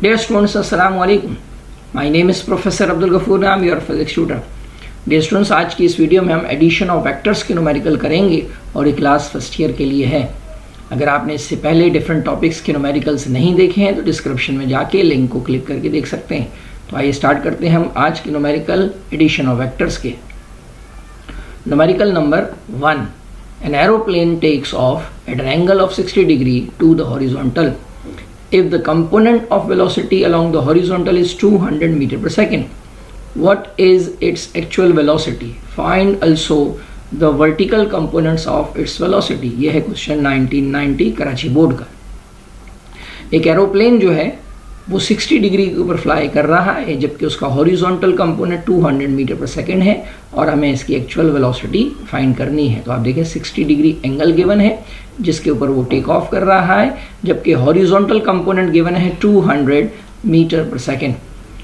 Dear students, Assalamu alaikum. My name is Professor Abdul Ghafoor. I am your physics tutor. Dear students, आज की इस video में हम addition of vectors के numerical करेंगे और ये क्लास फर्स्ट ईयर के लिए है। अगर आपने इससे पहले डिफरेंट टॉपिक्स के न्यूमेरिकल्स नहीं देखे हैं तो डिस्क्रिप्शन में जाके लिंक को क्लिक करके देख सकते हैं। तो आइए स्टार्ट करते हैं हम आज के न्यूमेरिकल एडिशन ऑफ वेक्टर्स के। Numerical number 1, an aeroplane takes off at an angle of 60 degree to the horizontal. If the component of velocity along the horizontal is 200 meter per second, what is its actual velocity? Find also the vertical components of its velocity. यह है question 1990 Karachi board का। एक aeroplane जो है वो 60 degree के ऊपर fly कर रहा है जबकि उसका हॉरिजॉन्टल कंपोनेंट 200 मीटर पर सेकेंड है और हमें इसकी एक्चुअल वेलोसिटी फाइंड करनी है। तो आप देखें 60 डिग्री एंगल गिवन है जिसके ऊपर वो टेक ऑफ कर रहा है जबकि हॉरिजॉन्टल कंपोनेंट गिवन है 200 मीटर पर सेकेंड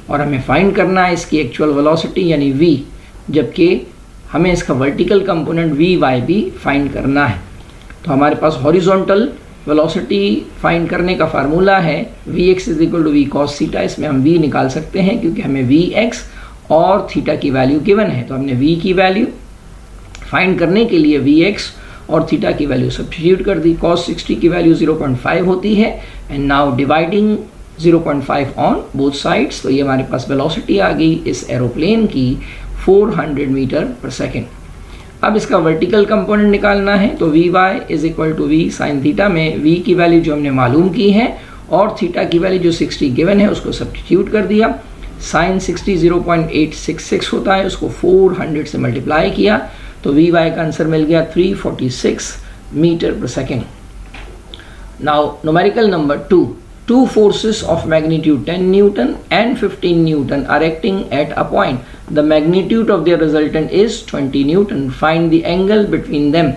और हमें फाइंड करना है इसकी एक्चुअल वेलोसिटी यानी v, जबकि हमें इसका वर्टिकल कंपोनेंट vy भी फाइंड करना है। तो हमारे पास हॉरिजॉन्टल वेलोसिटी फाइंड करने का फार्मूला है vx is equal to v cos theta. इसमें हम v निकाल सकते हैं क्योंकि हमें vx और थीटा की वैल्यू गिवन है। तो हमने v की वैल्यू फाइंड करने के लिए vx और थीटा की वैल्यू सब्स्टिट्यूट कर दी। cos 60 की वैल्यू 0.5 होती है and now dividing 0.5 on both sides. तो ये हमारे पास वेलोसिटी आ गई इस एरोप्लेन की 400 मीटर पर सेकेंड। अब इसका वर्टिकल कंपोनेंट निकालना है तो vy is equal to v sine theta में v की वैल्यू जो हमने मालूम की है और थीटा की वैल्यू जो 60 गिवन है उसको सब्स्टिट्यूट कर दिया। साइन 60 0.866 होता है, उसको 400 से मल्टीप्लाई किया तो vy का आंसर मिल गया 346 मीटर पर second. Now numerical number 2, two forces of magnitude 10 Newton and 15 Newton are acting at a point. The magnitude of their resultant is 20 Newton. Find the angle between them.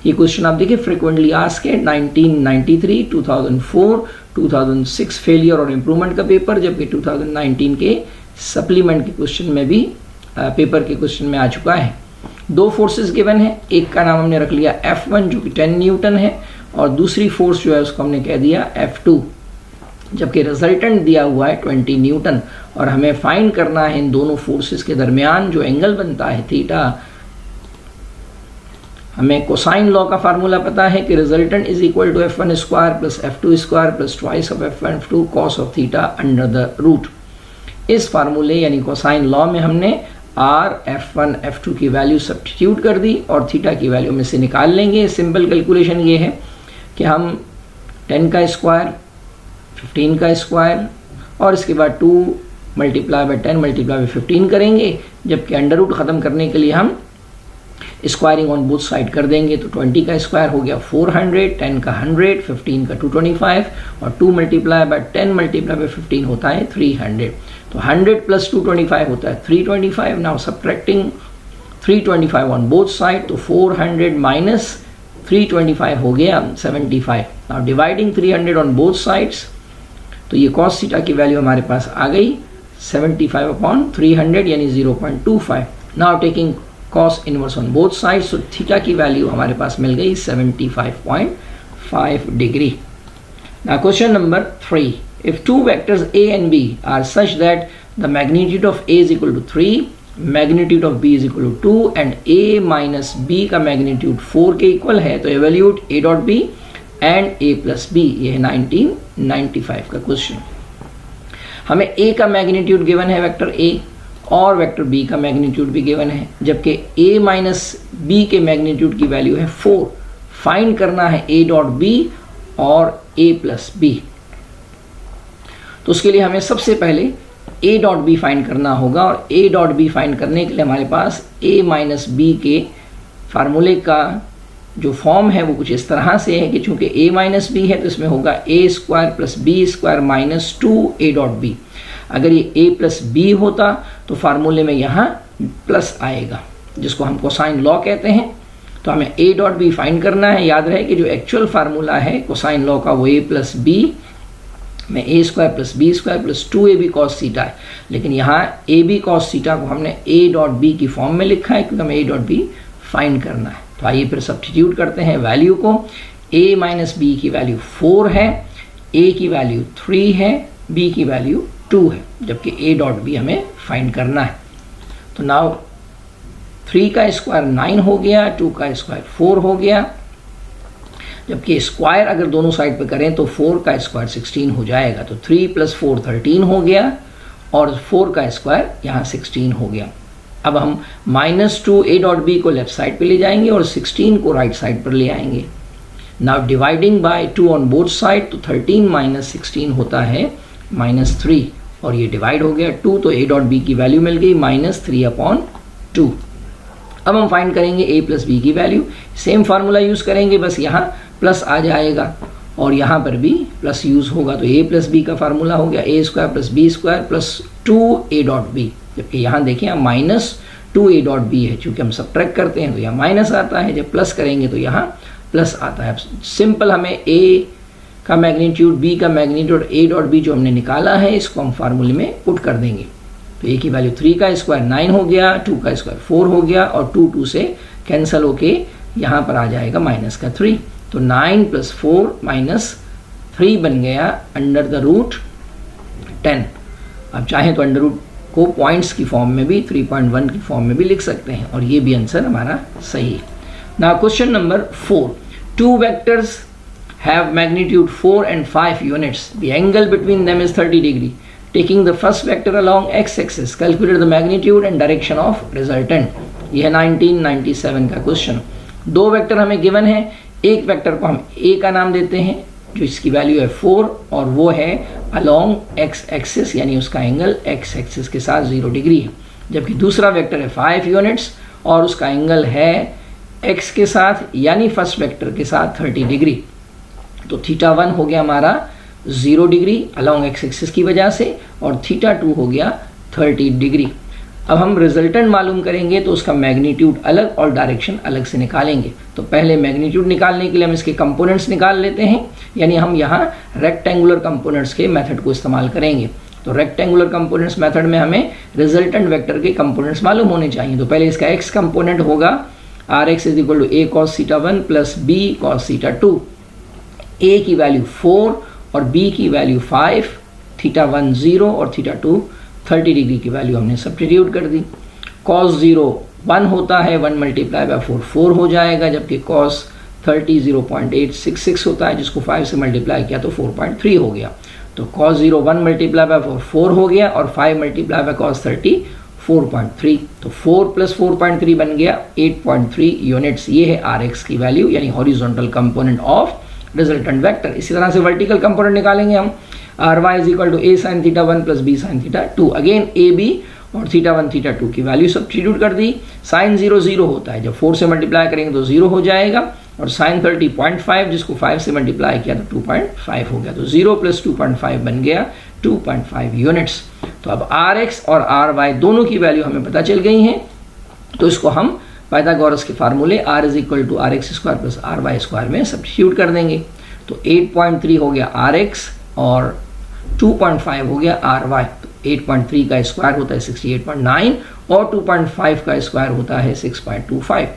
ये question आप देखिए frequently asked है 1993, 2004, 2006 failure और improvement का paper, जबकि 2019 के supplement के question में भी पेपर के क्वेश्चन में आ चुका है। दो फोर्सेस गिवन है, एक का नाम हमने रख लिया F1 जो कि 10 न्यूटन है और दूसरी फोर्स जो है उसको हमने कह दिया F2, जबकि रिजल्टेंट दिया हुआ है 20 न्यूटन और हमें फाइंड करना है इन दोनों फोर्सेस के दरमियान जो एंगल बनता है थीटा। हमें कोसाइन लॉ का फार्मूला पता है कि resultant is equal to f1 square plus f2 square plus twice of f1 cos of theta under the root. इस फार्मूले यानी कोसाइन लॉ में हमने r f1 f2 की वैल्यू सब्स्टिट्यूट कर दी और थीटा की वैल्यू में से निकाल लेंगे। सिंपल कैलकुलेशन ये है कि हम 10 का स्क्वायर 15 का स्क्वायर और इसके बाद 2 मल्टीप्लाई बाय 10 मल्टीप्लाई बाय 15 करेंगे, जबकि अंडर रूट ख़त्म करने के लिए हम स्क्वायरिंग ऑन बोथ साइड कर देंगे। तो 20 का स्क्वायर हो गया 400, 10 का 100, 15 का 225 और 2 मल्टीप्लाई बाय 10 मल्टीप्लाई बाय 15 होता है 300। तो 100 प्लस 225 होता है 325। Now subtracting 325 on both side तो 400 माइनस 325 हो गया 75। Now dividing 300 on both sides तो ये cos थीटा की वैल्यू हमारे पास आ गई 75 अपॉन 300 यानी 0.25। Now taking cos inverse on both sides तो थीटा की वैल्यू हमारे पास मिल गई 75.5 degree. Now question number 3, if two vectors a and b are such that the magnitude of a is equal to 3, magnitude of b is equal to 2 and a minus b का magnitude 4 के equal है तो evaluate a dot b and a plus b। ये है 1995 का question. हमें a का magnitude given है वेक्टर a और वेक्टर b का मैग्नीट्यूड भी गिवन है, जबकि a माइनस b के मैग्नीट्यूड की वैल्यू है 4। फाइंड करना है a डॉट b और a प्लस b। तो उसके लिए हमें सबसे पहले a डॉट b फाइंड करना होगा और a डॉट b फाइंड करने के लिए हमारे पास a माइनस b के फार्मूले का जो फॉर्म है वो कुछ इस तरह से है कि चूंकि a माइनस बी है तो इसमें होगा a square plus B square minus 2a dot b। अगर ये a प्लस बी होता तो फार्मूले में यहाँ प्लस आएगा जिसको हम कोसाइन लॉ कहते हैं। तो हमें a डॉट b फाइंड करना है। याद रहे कि जो एक्चुअल फार्मूला है कोसाइन लॉ का वो a प्लस बी में a square plus B square plus 2ab cos theta है, लेकिन यहाँ ab कॉस थीटा को हमने a डॉट b की फॉर्म में लिखा है क्योंकि हमें a डॉट b फाइंड करना है। तो आइए फिर सब्स्टिट्यूट करते हैं वैल्यू को। a माइनस बी की वैल्यू 4 है, a की वैल्यू 3 है b की वैल्यू 2 है, जबकि a डॉट b हमें फाइंड करना है। तो नाउ 3 का स्क्वायर 9 हो गया, 2 का स्क्वायर 4 हो गया, जबकि स्क्वायर अगर दोनों साइड पे करें तो 4 का स्क्वायर 16 हो जाएगा। तो 3 + 4 13 हो गया और 4 का स्क्वायर यहाँ 16 हो गया। अब हम -2 a डॉट b को लेफ्ट साइड पे ले जाएंगे और 16 को राइट साइड पर ले आएंगे। Now dividing by 2 on both side, तो 13 - 16 होता है -3 और ये डिवाइड हो गया 2, तो a डॉट b की वैल्यू मिल गई -3/2। अब हम फाइंड करेंगे a + b की वैल्यू। सेम फार्मूला यूज़ करेंगे, बस यहाँ प्लस आ जाएगा और यहाँ पर भी प्लस यूज़ होगा। तो a + b का फार्मूला हो गया a² + b² + 2a dot b, जबकि यहाँ देखिए यहाँ -2a डॉट b है, चूँकि हम सब्ट्रैक्ट करते हैं तो यहाँ माइनस आता है, जब प्लस करेंगे तो यहाँ प्लस आता है। सिंपल हमें a का मैग्नीट्यूड, b का मैग्नीट्यूड, a डॉट b जो हमने निकाला है इसको हम फार्मूले में पुट कर देंगे। तो a की वैल्यू 3 का स्क्वायर 9 हो गया, 2 का स्क्वायर 4 हो गया और 2 से कैंसिल होके यहाँ पर आ जाएगा -3। तो 9 + 4 - 3 बन गया √10। अब चाहें तो अंडर रूट को पॉइंट्स की फॉर्म में भी 3.1 की फॉर्म में भी लिख सकते हैं और ये भी आंसर हमारा सही है। Now question number 4, 2 vectors have magnitude 4 and 5 units. The angle between them is 30 degree. Taking the first vector along x-axis, calculate the magnitude and direction of resultant. यह 1997 का क्वेश्चन। 2 वेक्टर हमें गिवन है, एक vector को हम a का नाम देते हैं जो इसकी वैल्यू है 4 और वो है along x-axis, यानी उसका एंगल x-axis के साथ 0 डिग्री है, जबकि दूसरा वेक्टर है 5 यूनिट्स और उसका एंगल है x के साथ यानी फर्स्ट वेक्टर के साथ 30 डिग्री। तो θ1 हो गया हमारा 0 डिग्री अलॉन्ग एक्स एक्सिस की वजह से और θ2 हो गया 30 डिग्री। अब हम रिजल्टेंट मालूम करेंगे तो उसका मैग्नीट्यूड अलग और डायरेक्शन अलग से निकालेंगे। तो पहले मैग्नीट्यूड निकालने के लिए हम इसके कंपोनेंट्स निकाल लेते हैं, यानी हम यहाँ रेक्टेंगुलर कंपोनेंट्स के मेथड को इस्तेमाल करेंगे। तो रेक्टेंगुलर कंपोनेंट्स मेथड में हमें रिजल्टेंट वेक्टर के कंपोनेंट्स मालूम होने चाहिए। तो पहले इसका x कंपोनेंट होगा Rx = a cos θ1 + b cos θ2। a की वैल्यू 4 और b की वैल्यू 5, θ1 0 और θ2 30 डिग्री की वैल्यू हमने सब्स्टिट्यूट कर दी। cos 0 1 होता है, 1 × 4 4 हो जाएगा, जबकि cos 30 0.866 होता है, जिसको 5 से मल्टीप्लाई किया तो 4.3 हो गया। तो cos 0 1 × 4 4 हो गया और 5 × cos 30 4.3, तो 4 + 4.3 बन गया 8.3 यूनिट्स। ये है Rx की वैल्यू, यानी horizontal component of resultant vector. इसी तरह से वर्टिकल कंपोनेंट निकालेंगे हम। Ry = a sin θ1 + b sin θ2। Again a b और θ1 θ2 की वैल्यू सब्स्टिट्यूट कर दी। sin 0 0 होता है, जब 4 से मल्टीप्लाई करेंगे तो 0 हो जाएगा और sin 30 0.5 जिसको 5 से मल्टीप्लाई किया तो 2.5 हो गया। तो 0 + 2.5 बन गया 2.5 यूनिट्स। तो अब Rx और Ry दोनों की वैल्यू हमें पता चल गई हैं, तो इसको हम पाइथागोरस के फार्मूले R = Rx² + Ry² में सब्स्टिट्यूट कर देंगे। तो 8.3 हो गया Rx और 2.5 हो गया Ry। तो 8.3 का स्क्वायर होता है 68.9 और 2.5 का स्क्वायर होता है 6.25।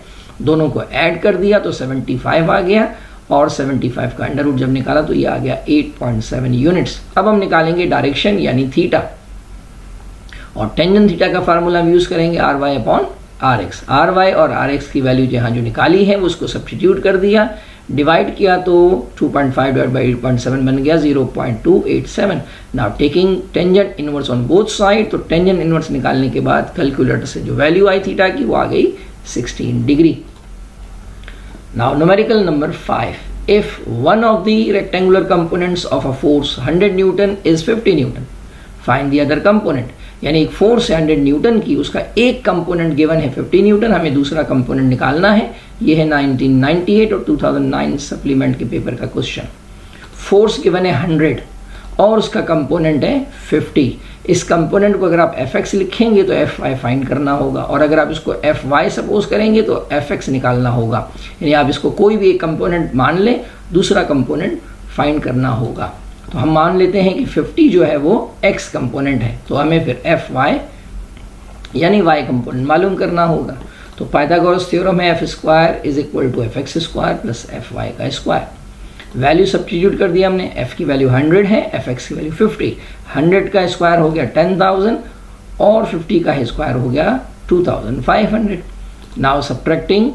दोनों को ऐड कर दिया तो 75 आ गया और 75 का अंडर रूट जब निकाला तो ये आ गया 8.7 यूनिट्स। अब हम निकालेंगे डायरेक्शन यानी थीटा, और टेंजेंट थीटा का फार्मूला हम यूज़ करेंगे Ry/Rx। Ry और Rx की वैल्यू जहाँ जो निकाली है उसको सब्स्टिट्यूट कर दिया, डिवाइड किया तो 2.5 / 8.7 बन गया 0.287। Now taking tangent inverse on both side, तो टेंजेंट इनवर्स निकालने के बाद कैलकुलेटर से जो वैल्यू आई थीटा की वो आ गई 16 degree. Now numerical number 5, if one of the rectangular components of a force 100 Newton is 50 Newton, find the other component. यानी एक फोर्स है 100 न्यूटन की, उसका एक कंपोनेंट गिवन है 50 न्यूटन, हमें दूसरा कंपोनेंट निकालना है। ये है 1998 और 2009 सप्लीमेंट के पेपर का क्वेश्चन। फोर्स गिवन है 100 और उसका कंपोनेंट है 50। इस कंपोनेंट को अगर आप Fx लिखेंगे तो Fy फाइंड करना होगा, और अगर आप इसको Fy सपोज करेंगे तो Fx निकालना होगा। यानी आप इसको कोई भी एक कंपोनेंट मान लें, दूसरा कंपोनेंट फाइंड करना होगा। तो हम मान लेते हैं कि 50 जो है वो x कंपोनेंट है, तो हमें फिर Fy यानी y कंपोनेंट मालूम करना होगा। तो पाइथागोरस थ्योरम है F² = Fx² + Fy²। Value substitute कर दिया हमने, f की वैल्यू 100 है, fx की वैल्यू 50, 100 का स्क्वायर हो गया 10,000 और 50 का स्क्वायर हो गया 2,500। Now subtracting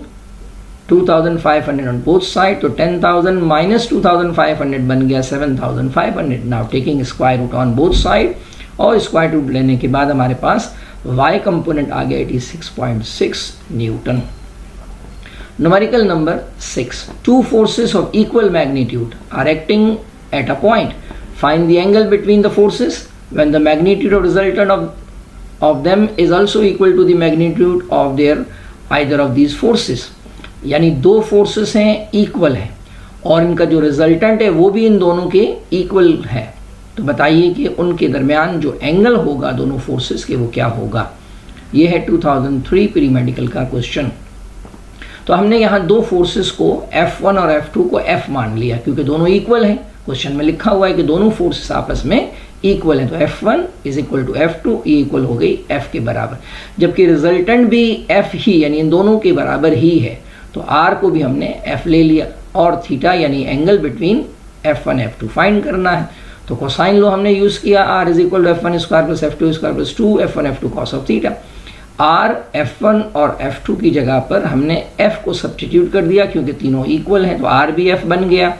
2,500 on both side, तो 10,000 minus 2,500 बन गया 7,500। Now taking square root on both side, और स्क्वायर रूट लेने के बाद हमारे पास y कंपोनेंट आ गया 86.6 Newton. Numerical number 6. Two forces of equal magnitude are acting at a point. Find the angle between the forces when the magnitude of resultant of them is also equal to the magnitude of their either of these forces. यानी दो forces हैं, equal है, और इनका जो resultant है वो भी इन दोनों के इक्वल है। तो बताइए कि उनके दरमियान जो एंगल होगा दोनों फोर्सेस के वो क्या होगा। ये है 2003 प्री मेडिकल का क्वेश्चन। तो हमने यहाँ दो फोर्सेस को F1 और F2 को F मान लिया क्योंकि दोनों इक्वल हैं। क्वेश्चन में लिखा हुआ है कि दोनों फोर्सेस आपस में इक्वल हैं, तो F1 is equal to F2, ये इक्वल हो गई F के बराबर, जबकि रिजल्टेंट भी F ही यानी इन दोनों के बराबर ही है। तो R को भी हमने F ले लिया और थीटा यानी angle between F1 F2 find करना है। तो कोसाइन लो हमने यूज किया, R is equal to F1 square plus F2 square plus 2 F1 F2 cos of theta. R F1 और F2 की जगह पर हमने F को सब्स्टिट्यूट कर दिया क्योंकि तीनों इक्वल हैं, तो R भी F बन गया।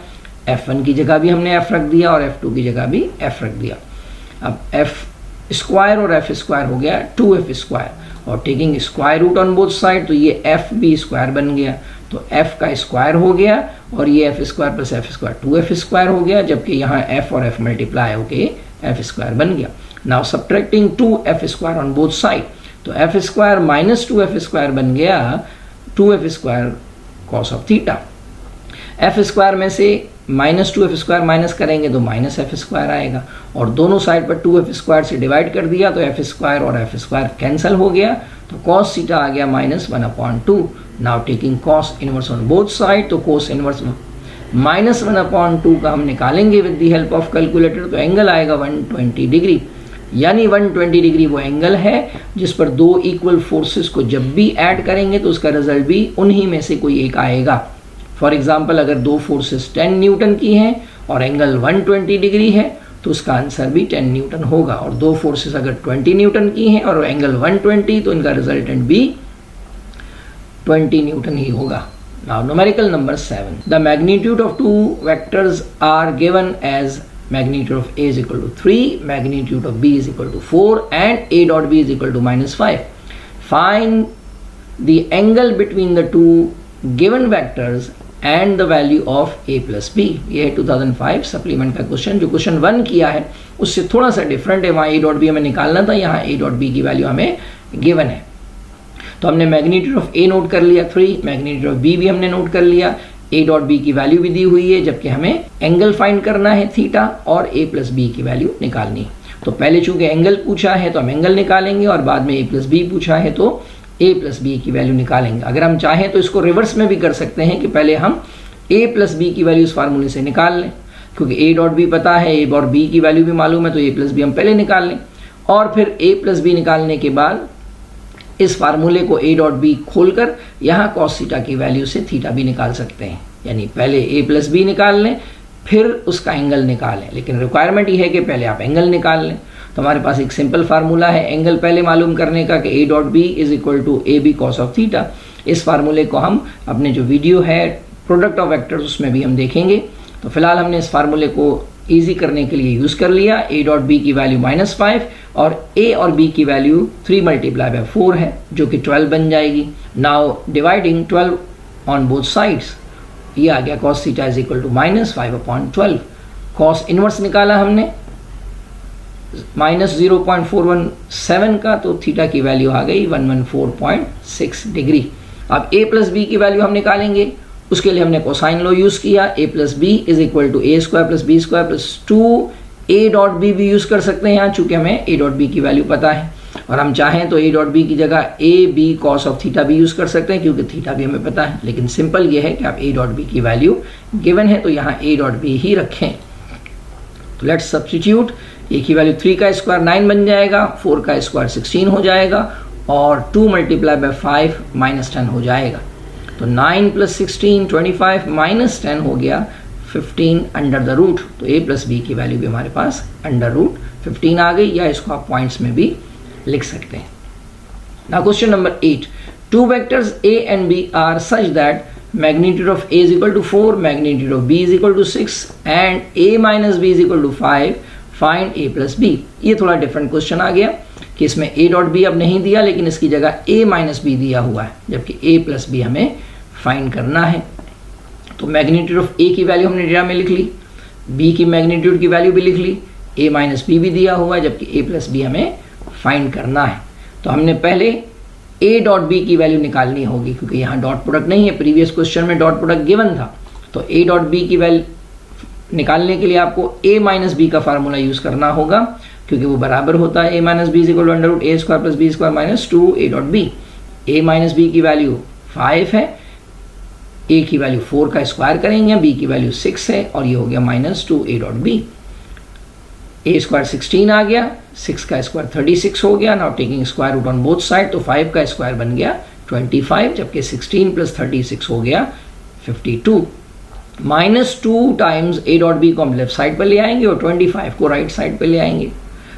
F1 की जगह भी हमने F रख दिया और F2 की जगह भी F रख दिया। अब F स्क्वायर और F स्क्वायर हो गया 2F स्क्वायर, और taking square root on both side, तो ये F भी स्क्वायर बन गया, तो F का स्क्वायर हो गया और ये F square plus F square 2F square हो गया, जबकि यहाँ F और F मल्टीप्लाई होके F स्क्वायर बन गया। Now subtracting 2F square on both side, तो F square minus 2F square बन गया 2F square cos of theta. F square में से माइनस 2F स्क्वायर माइनस करेंगे तो माइनस F स्क्वायर आएगा, और दोनों साइड पर 2F स्क्वायर से डिवाइड कर दिया तो F स्क्वायर और F स्क्वायर कैंसिल हो गया, तो कॉस थीटा आ गया -1/2। Now taking cos inverse on both side, तो कोस इनवर्स -1/2 का हम निकालेंगे with the help of calculator, तो एंगल आएगा 120 डिग्री। यानी 120 डिग्री वो एंगल है जिस पर दो इक्वल फोर्सेस को जब भी ऐड करेंगे तो उसका रिजल्ट भी उन्हीं में से कोई एक आएगा। फॉर एग्जांपल अगर दो फोर्सेस 10 न्यूटन की हैं और एंगल 120 डिग्री है तो उसका आंसर भी 10 न्यूटन होगा, और दो फोर्सेस अगर 20 न्यूटन की हैं और एंगल 120 तो इनका रिजल्टेंट भी 20 न्यूटन ही होगा। Now numerical number 7, the magnitude of two vectors are given as magnitude of A is equal to 3, magnitude of B is equal to 4 and A dot B is equal to -5. Find the angle between the two given vectors and the value of A plus B. ये है 2005 supplement का question. जो question 1 किया है उससे थोड़ा सा different है, वहाँ A dot B हमें निकालना था, यहाँ A dot B की वैल्यू हमें गिवन है। तो हमने मैग्नीट्यूड ऑफ A नोट कर लिया 3, मैग्नीट्यूड ऑफ B भी हमने नोट कर लिया, A डॉट बी की वैल्यू भी दी हुई है, जबकि हमें एंगल फाइंड करना है थीटा और A प्लस बी की वैल्यू निकालनी। तो पहले चूंकि एंगल पूछा है तो हम एंगल निकालेंगे, और बाद में A प्लस बी पूछा है तो A प्लस बी की वैल्यू निकालेंगे। अगर हम चाहें तो इसको रिवर्स में भी कर सकते हैं कि पहले हम A प्लस बी की वैल्यू इस फार्मूले से निकाल लें, क्योंकि A डॉट बी पता है, A और B की वैल्यू भी मालूम है, तो A प्लस बी हम पहले निकाल लें, और फिर A प्लस बी निकालने के बाद इस फार्मूले को A डॉट बी खोलकर यहाँ कॉस थीटा की वैल्यू से थीटा भी निकाल सकते हैं। यानी पहले A प्लस बी निकाल लें फिर उसका एंगल निकालें, लेकिन रिक्वायरमेंट ये है कि पहले आप एंगल निकाल लें। तो हमारे पास एक सिंपल फार्मूला है एंगल पहले मालूम करने का कि A dot B is equal to A B cos of theta. इस फार्मूले को हम अपने जो वीडियो है प्रोडक्ट ऑफ वेक्टर्स उसमें भी हम देखेंगे। तो फिलहाल हमने इस फार्मूले को ईजी करने के लिए यूज़ कर लिया। A डॉट बी की वैल्यू -5 और A और B की वैल्यू 3 × 4 है जो कि 12 बन जाएगी। Now dividing 12 on both sides, ये आ गया cos theta is equal to -5/12। cos inverse निकाला हमने -0.417 का, तो थीटा की वैल्यू आ गई 114.6 डिग्री। अब A प्लस बी की वैल्यू हम निकालेंगे, उसके लिए हमने कोसाइन लॉ यूज़ किया। A plus B is equal to A square plus B square plus 2 A dot B भी यूज़ कर सकते हैं यहाँ, चूँकि हमें A डॉट बी की वैल्यू पता है, और हम चाहें तो A डॉट बी की जगह A B cos of theta भी यूज़ कर सकते हैं क्योंकि थीटा भी हमें पता है। लेकिन सिंपल ये है कि आप A डॉट बी की वैल्यू गिवन है तो यहाँ A डॉट बी ही रखें। तो लेट्स सब्स्टिट्यूट। A की वैल्यू 3 का स्क्वायर 9 बन जाएगा, 4 का स्क्वायर 16 हो जाएगा, और 2 × 5 -10 हो जाएगा। तो 9 + 16 25 -10 हो गया 15 अंडर द रूट, तो a प्लस बी की वैल्यू भी हमारे पास अंडर रूट 15 आ गई, या इसको आप पॉइंट्स में भी लिख सकते हैं। Now question number 8, to vectors a and b are such that magnitude of a is equal to 4, magnitude of b is equal to 6 and a minus b is equal to 5, find a plus b। ये थोड़ा different question आ गया कि इसमें a dot b अब नहीं दिया, लेकिन इसकी जगह a माइनस बी दिया हुआ है, जबकि a प्लस बी हमें फाइंड करना है। तो मैग्नीट्यूड ऑफ a की वैल्यू हमने डेटा में लिख ली, b की मैग्नीट्यूड की वैल्यू भी लिख ली, a माइनस बी भी दिया हुआ है, जबकि a प्लस बी हमें फाइंड करना है। तो हमने पहले a डॉट बी की वैल्यू निकालनी होगी, क्योंकि यहाँ डॉट प्रोडक्ट नहीं है, प्रीवियस क्वेश्चन में डॉट प्रोडक्ट गिवन था। तो a डॉट बी की वैल्यू निकालने के लिए आपको a माइनस बी का फार्मूला यूज करना होगा, क्योंकि वो बराबर होता है a minus b equal to under root a square plus B square minus 2 a dot b. a minus b की वैल्यू 5 है, a की वैल्यू 4 का स्क्वायर करेंगे, b की वैल्यू 6 है, और ये हो गया minus 2 a dot b. a square 16 आ गया, 6 का स्क्वायर 36 हो गया। Now taking square root on both side, तो 5 का स्क्वायर बन गया 25, जबकि 16 प्लस 36 हो गया 52। Minus 2 times a dot b को हम लेफ्ट साइड पर ले आएंगे और 25 को राइट साइड पर ले आएंगे।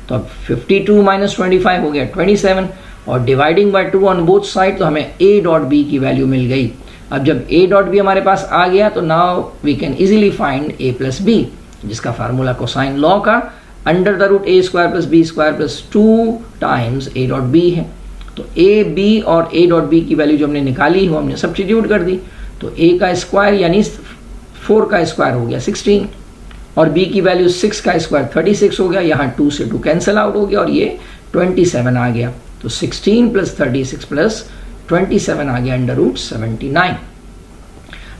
तो अब 52 माइनस 25 हो गया 27, और dividing by 2 on both side, तो हमें a डॉट बी की वैल्यू मिल गई। अब जब a डॉट बी हमारे पास आ गया, तो now we can easily find a plus B, जिसका फार्मूला कोसाइन लॉ का under the root a square plus B square plus 2 times a dot B है। तो a b और a डॉट बी की वैल्यू जो हमने निकाली वो हमने सब्स्टिट्यूट कर दी। तो a का स्क्वायर यानी 4 का स्क्वायर हो गया 16, और b की वैल्यू 6 का स्क्वायर 36 हो गया, यहाँ 2 से 2 कैंसिल आउट हो गया, और ये 27 आ गया। तो 16 प्लस 36 प्लस 27 आ गया under root 79।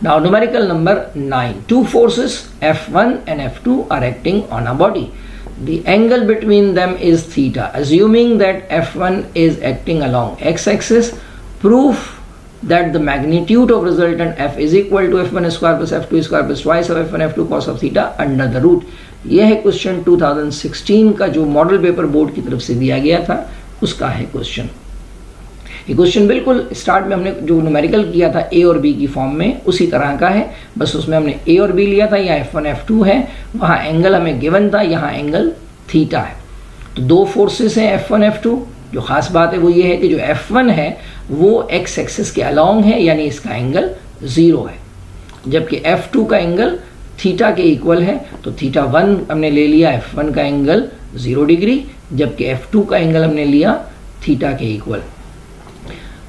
Now numerical number 9, two forces F1 and F2 are acting on a body. The angle between them is theta. Assuming that F1 is acting along x-axis, proof that the magnitude of resultant F is equal to F1 square plus F2 square plus twice of F1 F2 cos of theta under the root। यह है question 2016 का, जो model paper board की तरफ से दिया गया था, उसका है क्वेश्चन। ये क्वेश्चन बिल्कुल स्टार्ट में हमने जो न्यूमेरिकल किया था a और b की फॉर्म में, उसी तरह का है, बस उसमें हमने a और b लिया था। यहाँ F1 F2 है, वहाँ एंगल हमें गिवन था, यहाँ एंगल थीटा है। तो दो फोर्सेस हैं F1 F2। जो खास बात है वो ये है कि जो F1 है वो x एक्सिस के अलोंग है, यानी इसका एंगल 0 है, जबकि F2 का एंगल थीटा के इक्वल है। तो थीटा 1 हमने ले लिया F1 का एंगल 0 डिग्री, जबकि F2 का एंगल हमने लिया थीटा के इक्वल।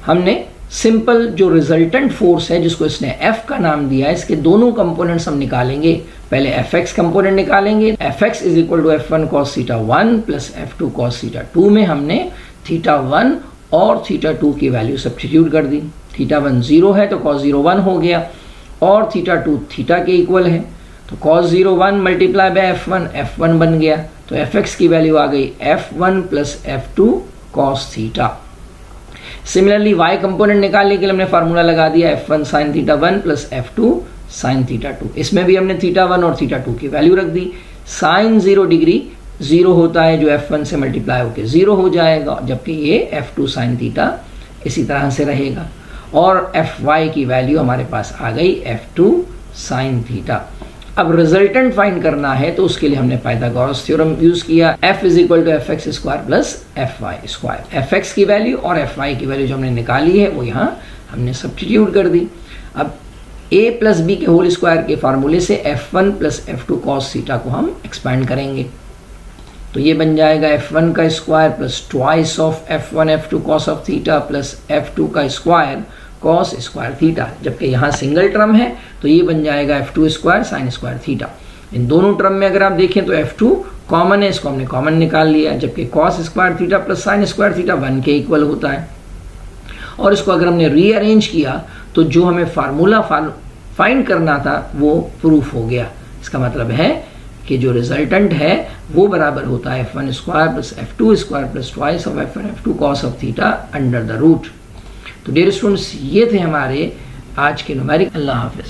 हमने सिंपल जो रिजल्टेंट फोर्स है, जिसको इसने F का नाम दिया है, इसके दोनों कंपोनेंट्स हम निकालेंगे। पहले Fx कंपोनेंट निकालेंगे। Fx is equal to F1 cos theta 1 plus F2 cos theta 2 में हमने थीटा 1 और थीटा 2 की वैल्यू सब्स्टिट्यूट कर दी। थीटा 1 0 है तो cos 0 1 हो गया, और थीटा 2 थीटा के इक्वल है, तो cos 0 1 मल्टीप्लाई बाय F1 बन गया। तो Fx की वैल्यू आ गई F1 plus F2 cos theta. Similarly y component निकालने के लिए हमने फार्मूला लगा दिया F1 sin theta 1 plus F2 sin theta 2। इसमें भी हमने थीटा 1 और थीटा 2 की वैल्यू रख दी। sin 0 डिग्री 0 होता है, जो F1 से मल्टीप्लाई होकर 0 हो जाएगा, जबकि ये F2 sin थीटा इसी तरह से रहेगा। और Fy की वैल्यू हमारे पास आ गई F2 sin थीटा। अब रिजल्टेंट फाइंड करना है, तो उसके लिए हमने पाइथागोरस थ्योरम यूज किया। F is equal to Fx square plus Fy square. Fx की वैल्यू और Fy की वैल्यू जो हमने निकाली है वो यहाँ हमने सब्स्टिट्यूट कर दी। अब a प्लस बी के होल स्क्वायर के फार्मूले से F1 plus F2 cos theta को हम एक्सपैंड करेंगे। तो ये बन जाएगा F1 का square plus twice of F1 F2 cos of theta plus F2 का स्क्वायर cos स्क्वायर थीटा, जबकि यहाँ सिंगल टर्म है तो ये बन जाएगा F2 square sine square theta. इन दोनों टर्म में अगर आप देखें तो F2 कॉमन है, इसको हमने कॉमन निकाल लिया, जबकि cos square theta plus sign square theta 1 के इक्वल होता है। और इसको अगर हमने रीअरेंज किया तो जो हमें फार्मूला फाइंड करना था वो प्रूफ हो गया। इसका मतलब है कि जो रिजल्टेंट है वो बराबर होता है F1 square plus F2 square plus twice of F1 F2 cos of theta under the root. तो डियर स्टूडेंट्स, ये थे हमारे आज के न्यूमेरिक। अल्लाह हाफिज़।